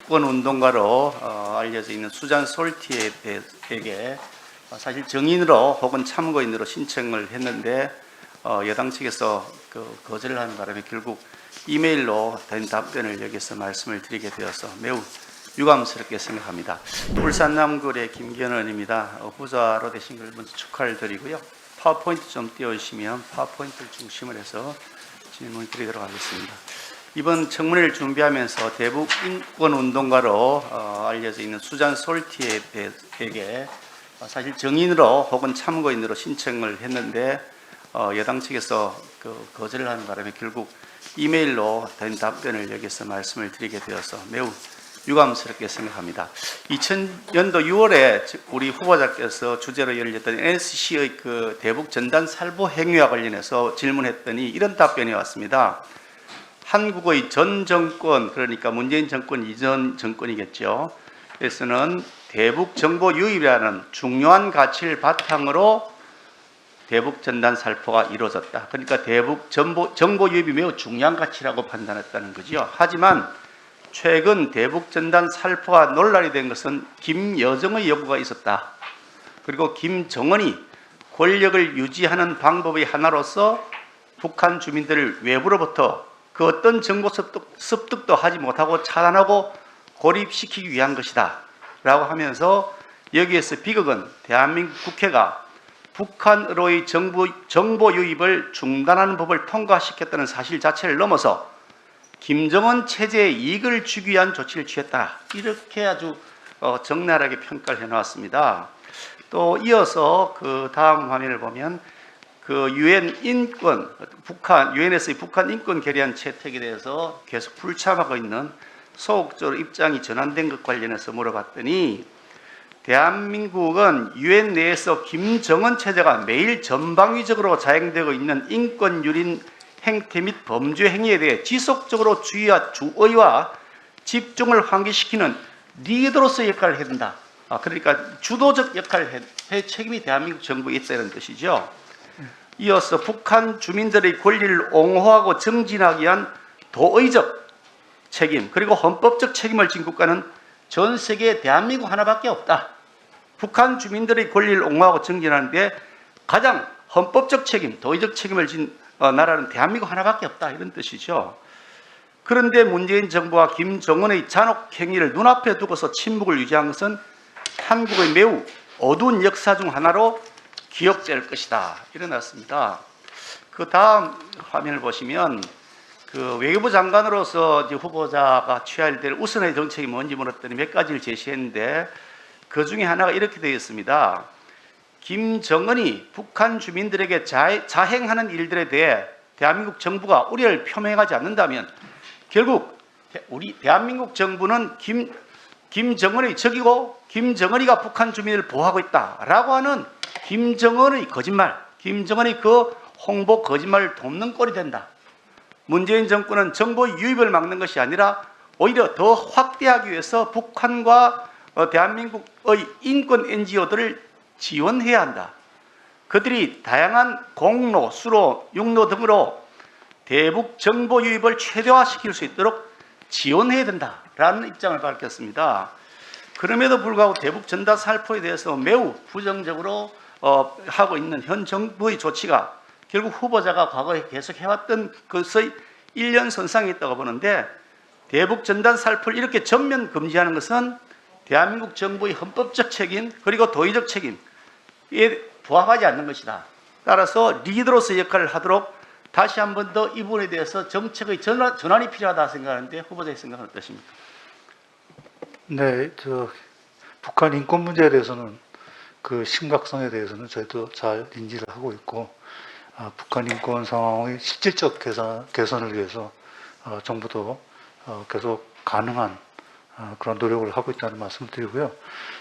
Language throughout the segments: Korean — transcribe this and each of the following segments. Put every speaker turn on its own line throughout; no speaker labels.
인권 운동가로 알려져 있는 수잔 솔티에게 사실 정인으로 혹은 참고인으로 신청을 했는데 여당 측에서 거절을 하는 바람에 결국 이메일로 된 답변을 여기서 말씀을 드리게 되어서 매우 유감스럽게 생각합니다. 울산 남구의 김견원입니다. 후자로 되신 걸 먼저 축하를 드리고요. 파워포인트 좀 띄워주시면 파워포인트를 중심으로 해서 질문 드리도록 하겠습니다. 이번 청문회를 준비하면서 대북 인권 운동가로 알려져 있는 수잔 솔티에게 사실 정인으로 혹은 참고인으로 신청을 했는데 여당 측에서 거절을 하는 바람에 결국 이메일로 된 답변을 여기서 말씀을 드리게 되어서 매우 유감스럽게 생각합니다. 2000년도 6월에 우리 후보자께서 주제로 열렸던 NSC의 대북 전단 살포 행위와 관련해서 질문했더니 이런 답변이 왔습니다. 한국의 전 정권, 그러니까 문재인 정권 이전 정권이겠죠. 에서는 대북 정보 유입이라는 중요한 가치를 바탕으로 대북 전단 살포가 이루어졌다. 그러니까 대북 정보 유입이 매우 중요한 가치라고 판단했다는 거죠. 하지만 최근 대북 전단 살포가 논란이 된 것은 김여정의 여부가 있었다. 그리고 김정은이 권력을 유지하는 방법의 하나로서 북한 주민들을 외부로부터 그 어떤 정보 습득도 하지 못하고 차단하고 고립시키기 위한 것이다 라고 하면서 여기에서 비극은 대한민국 국회가 북한으로의 정보 유입을 중단하는 법을 통과시켰다는 사실 자체를 넘어서 김정은 체제의 이익을 주기 위한 조치를 취했다. 이렇게 아주 적나라하게 평가를 해놓았습니다. 또 이어서 그 다음 화면을 보면 유엔 인권, 유엔에서의 북한 인권 결의안 채택에 대해서 계속 불참하고 있는 소극적으로 입장이 전환된 것 관련해서 물어봤더니 대한민국은 유엔 내에서 김정은 체제가 매일 전방위적으로 자행되고 있는 인권 유린 행태 및 범죄 행위에 대해 지속적으로 주의와 집중을 환기시키는 리더로서의 역할을 해야 된다. 그러니까 주도적 역할을 할 책임이 대한민국 정부에 있다는 뜻이죠. 이어서 북한 주민들의 권리를 옹호하고 정진하기 위한 도의적 책임 그리고 헌법적 책임을 진 국가는 전 세계에 대한민국 하나밖에 없다. 북한 주민들의 권리를 옹호하고 정진하는데 가장 헌법적 책임, 도의적 책임을 진 나라는 대한민국 하나밖에 없다. 이런 뜻이죠. 그런데 문재인 정부와 김정은의 잔혹 행위를 눈앞에 두고서 침묵을 유지한 것은 한국의 매우 어두운 역사 중 하나로 기억될 것이다. 일어났습니다. 그 다음 화면을 보시면 외교부 장관으로서 이제 후보자가 취해야 될 우선의 정책이 뭔지 물었더니 몇 가지를 제시했는데 그 중에 하나가 이렇게 되어 있습니다. 김정은이 북한 주민들에게 자행하는 일들에 대해 대한민국 정부가 우려를 표명하지 않는다면 결국 우리 대한민국 정부는 김정은의 적이고 김정은이가 북한 주민을 보호하고 있다라고 하는 김정은의 거짓말, 김정은의 그 홍보 거짓말을 돕는 꼴이 된다. 문재인 정권은 정보 유입을 막는 것이 아니라 오히려 더 확대하기 위해서 북한과 대한민국의 인권 NGO들을 지원해야 한다. 그들이 다양한 공로, 수로, 육로 등으로 대북 정보 유입을 최대화시킬 수 있도록 지원해야 된다라는 입장을 밝혔습니다. 그럼에도 불구하고 대북 전단 살포에 대해서 매우 부정적으로 하고 있는 현 정부의 조치가 결국 후보자가 과거에 계속 해왔던 것의 일련선상에 있다고 보는데 대북 전단 살포를 이렇게 전면 금지하는 것은 대한민국 정부의 헌법적 책임 그리고 도의적 책임에 부합하지 않는 것이다. 따라서 리더로서의 역할을 하도록 다시 한 번 더 이 부분에 대해서 정책의 전환이 필요하다 생각하는데 후보자의 생각은 어떠십니까?
네, 북한 인권 문제에 대해서는 그 심각성에 대해서는 저희도 잘 인지를 하고 있고 북한 인권 상황의 실질적 개선을 위해서 정부도 계속 가능한 그런 노력을 하고 있다는 말씀을 드리고요.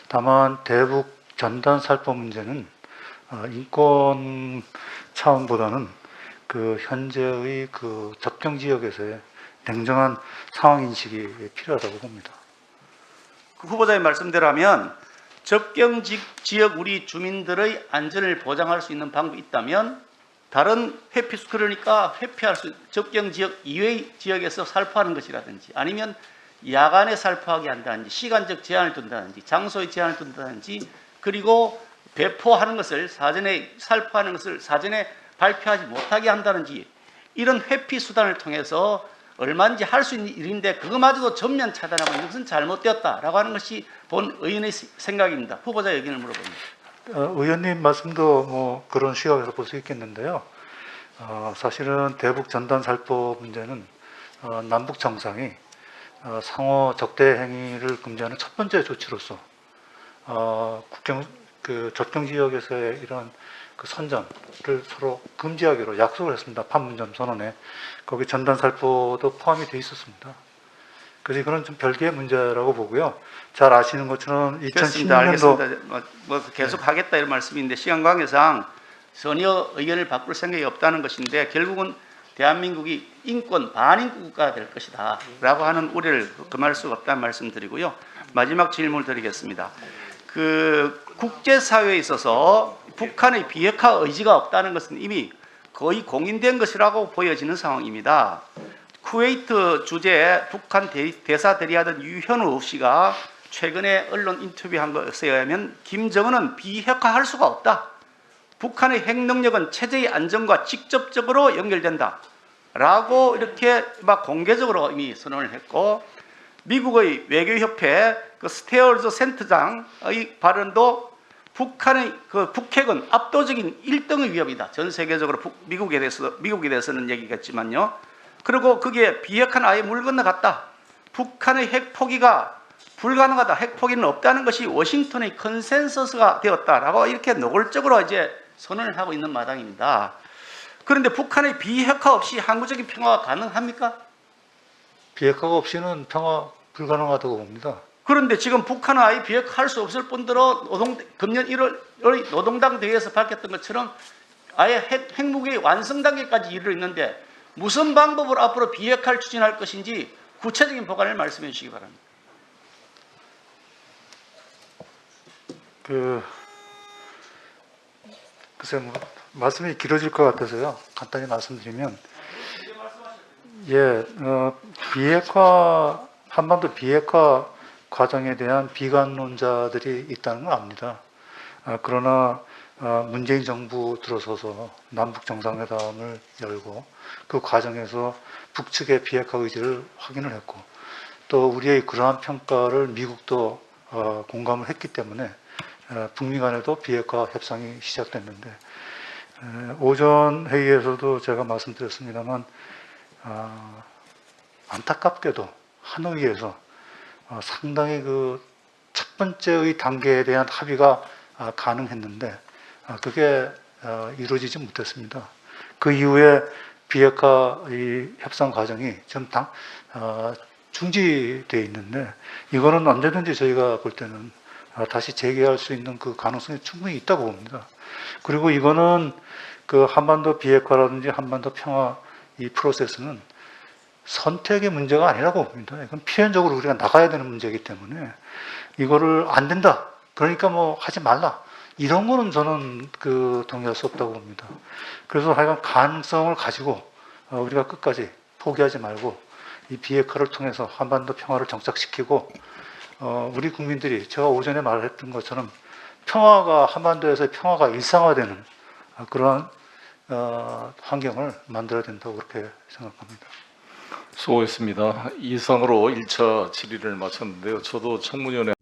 다만 대북 전단 살포 문제는 인권 차원보다는 현재의 접경 지역에서의 냉정한 상황 인식이 필요하다고 봅니다.
후보자의 말씀대로라면 접경 지역 우리 주민들의 안전을 보장할 수 있는 방법이 있다면 다른 그러니까 회피할 수 접경 지역 이외의 지역에서 살포하는 것이라든지 아니면 야간에 살포하게 한다든지 시간적 제한을 둔다든지 장소의 제한을 둔다든지 그리고 배포하는 것을 사전에 살포하는 것을 사전에 발표하지 못하게 한다든지 이런 회피 수단을 통해서 얼마든지 할 수 있는 일인데 그거마저도 전면 차단하고 있는 것은 잘못되었다라고 하는 것이 본 의원의 생각입니다. 후보자 의견을 물어봅니다.
의원님 말씀도 뭐 그런 시각에서 볼 수 있겠는데요. 사실은 대북 전단 살포 문제는 남북 정상이 상호 적대 행위를 금지하는 첫 번째 조치로서 접경 지역에서의 이런 그 선전을 서로 금지하기로 약속을 했습니다. 판문점 선언에 거기 전단 살포도 포함이 돼 있었습니다. 그래서 이거는 좀 별개의 문제라고 보고요. 잘 아시는 것처럼 2016년도
알겠습니다. 계속 하겠다 이런 말씀인데 시간 관계상 전혀 의견을 바꿀 생각이 없다는 것인데 결국은 대한민국이 인권 반인권 국가가 될 것이다 라고 하는 우려를 금할 수가 없다는 말씀드리고요. 마지막 질문을 드리겠습니다. 그 국제사회에 있어서 북한의 비핵화 의지가 없다는 것은 이미 거의 공인된 것이라고 보여지는 상황입니다. 쿠웨이트 주재에 북한 대사 대리하던 유현우 씨가 최근에 언론 인터뷰한 것에 의하면 김정은은 비핵화할 수가 없다. 북한의 핵 능력은 체제의 안정과 직접적으로 연결된다. 라고 이렇게 막 공개적으로 이미 선언을 했고 미국의 외교협회 그 스테어즈 센터장의 발언도 북한의 그 북핵은 압도적인 1등의 위협이다. 전 세계적으로 미국에 대해서는 얘기겠지만요. 그리고 그게 비핵화는 아예 물 건너갔다. 북한의 핵 포기가 불가능하다. 핵 포기는 없다는 것이 워싱턴의 컨센서스가 되었다라고 이렇게 노골적으로 이제 선언을 하고 있는 마당입니다. 그런데 북한의 비핵화 없이 항구적인 평화가 가능합니까?
비핵화가 없이는 평화 불가능하다고 봅니다.
그런데 지금 북한은 아예 비핵화할 수 없을 뿐더러 금년 1월 노동당 대회에서 밝혔던 것처럼 아예 핵무기의 완성 단계까지 이르렀는데 무슨 방법으로 앞으로 비핵화를 추진할 것인지 구체적인 보관을 말씀해 주시기 바랍니다.
글쎄 말씀이 길어질 것 같아서요. 간단히 말씀드리면 한반도 비핵화 과정에 대한 비관론자들이 있다는 걸 압니다. 그러나 문재인 정부 들어서서 남북 정상회담을 열고 그 과정에서 북측의 비핵화 의지를 확인을 했고 또 우리의 그러한 평가를 미국도 공감을 했기 때문에 북미 간에도 비핵화 협상이 시작됐는데 오전 회의에서도 제가 말씀드렸습니다만 안타깝게도 하노이에서 상당히 그 첫 번째의 단계에 대한 합의가 가능했는데 그게 이루어지지 못했습니다. 그 이후에 비핵화 이 협상 과정이 좀 중지되어 있는데 이거는 언제든지 저희가 볼 때는 다시 재개할 수 있는 그 가능성이 충분히 있다고 봅니다. 그리고 이거는 그 한반도 비핵화라든지 한반도 평화 이 프로세스는 선택의 문제가 아니라고 봅니다. 이건 필연적으로 우리가 나가야 되는 문제이기 때문에 이거를 안 된다. 그러니까 뭐 하지 말라. 이런 거는 저는 동의할 수 없다고 봅니다. 그래서 하여간 가능성을 가지고 우리가 끝까지 포기하지 말고 이 비핵화를 통해서 한반도 평화를 정착시키고 우리 국민들이 제가 오전에 말했던 것처럼 한반도에서의 평화가 일상화되는 그러한 환경을 만들어야 된다고 그렇게 생각합니다.
수고했습니다. 이상으로 1차 질의를 마쳤는데요. 저도 청문위원회